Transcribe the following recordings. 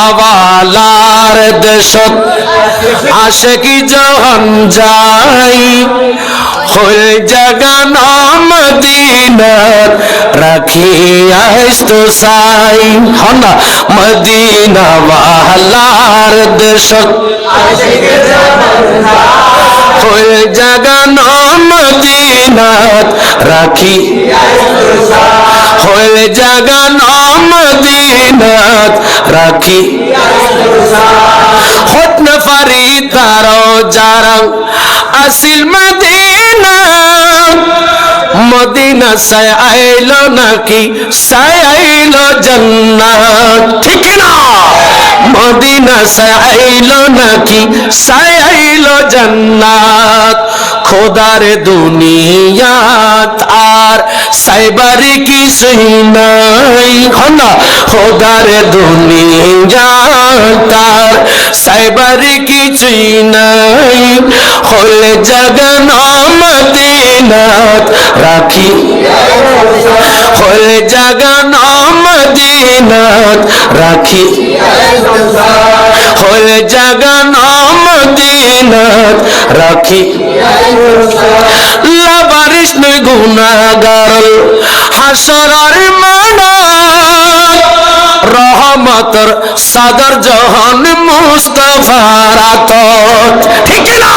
মদিনাওয়ালার দেশত আশিকি যখন যাই হয়ে জাগান মদিনার রাখিয়াস তো সাই হনা মদিনাওয়ালার দেশত আশিকি যখন যাই হয়ে জাগান মদিনার রাখিয়াস তো সাই হয়ে জাগান মদিনাত রাখি হত না পারি তারো যারা আসিল মদিনা মদিনা সাই আইলো নাকি সাই আইলো জান্নাত ঠিক না মদিনা সাই আইলো নাকি সাই আইলো জান্নাত খোদার দুনিয়াত আর সাইবারি কিছুই নাই হনা খোদার দুনিয়াত আর সাইবারি কিছুই নাই হলে জাগান মদিনাত রাখি হলে জাগান মদিনাত রাখি হলে জাগান মদিনাত রাখি লাবারিশ নয় গুনাহগার হাসরের মাঠত রহমতের সাদর জহান মুস্তাফার আতত ঠিক না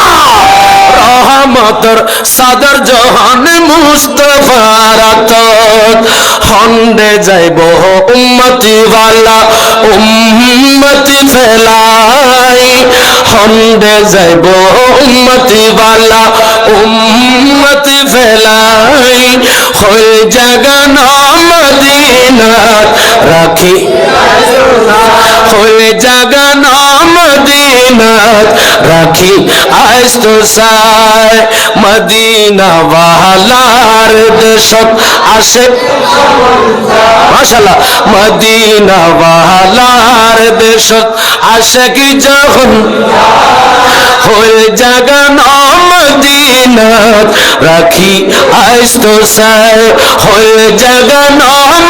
রহমতের সাদর জহান মুস্তাফার আতত হন্ডে যাইব উম্মতি ওয়ালা উম্মতি ফেলাই হন্ডে যাইব উম্মতি ওয়ালা উম্মতি ফেলাই হয়ে জাগান মদিনাত রাখি হয়ে জাগান মদিনাত রাখি আজ তো সাই মদিনা ওয়ালার দেশত আসে মাশাআল্লাহ মদিনা ওয়ালার দেশত আশিকি যখন হয়ে জাগান মদিনাত রাখি আজ তো সাই হয়ে জাগান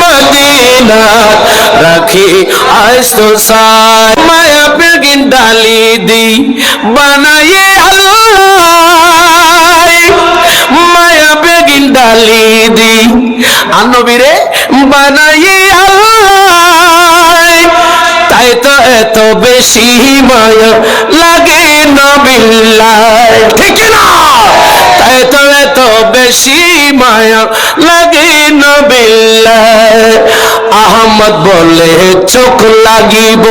মদিনাত রাখি আজ তো সাই মায়া বেগিন ডালি দি বানায়ে আল্লাহ মায়া বেগিন ডালি দি আনবীরে বানায়ে আল্লাহ তাই তো এত বেশি মায়া লাগে নবিল্লাহ ঠিক না তাই তো এত বেশি মায়া লাগে নবিল্লাহ আহমদ বলে চোখ লাগিব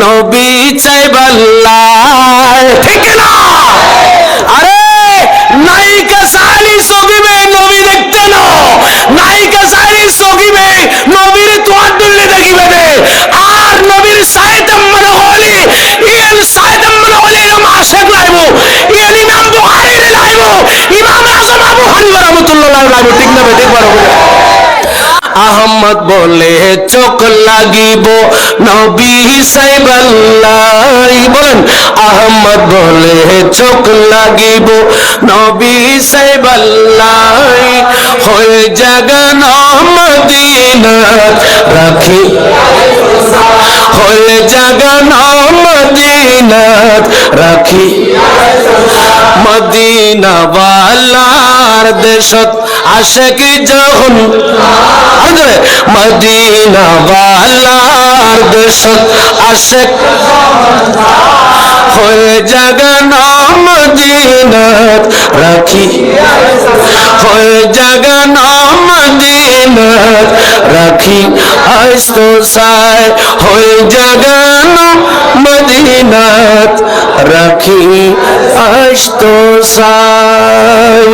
নবী চাইবাল্লাহ ঠিক না আরে নায়িকা সালি সগিবে নবী দেখতে না নায়িকা সালি সগিবে নবীর তোয়ার দিলে দেখিবে দে আর নবীর সাইতাম মনে হলি ইল সাইতাম মনে হলি এরকম আশিক লাইবো ইল ইমাম বুখারী লাইবো ইমাম আযম আবু হানিফা রাহমাতুল্লাহ লাইবো ঠিক না ঠিক বড় আহমদ বলে চোখ লাগিব নবী সাইবাল্লাহ বলেন আহমদ বলে চোখ লাগিব নবী সাইবাল্লাহ হয়ে জাগান মদিনাত রাখি হয়ে জাগান মদিনাত রাখি মদিনা ওয়ালার দেশত আশিকি যখন মদিনা ওয়ালার দেশত আশিক হয়ে জাগান মদিনাত রাখি হয়ে জাগান মদিনাত রাখি আজ তো সাই হয়ে জাগান মদিনাত রাখি আজ তো সাই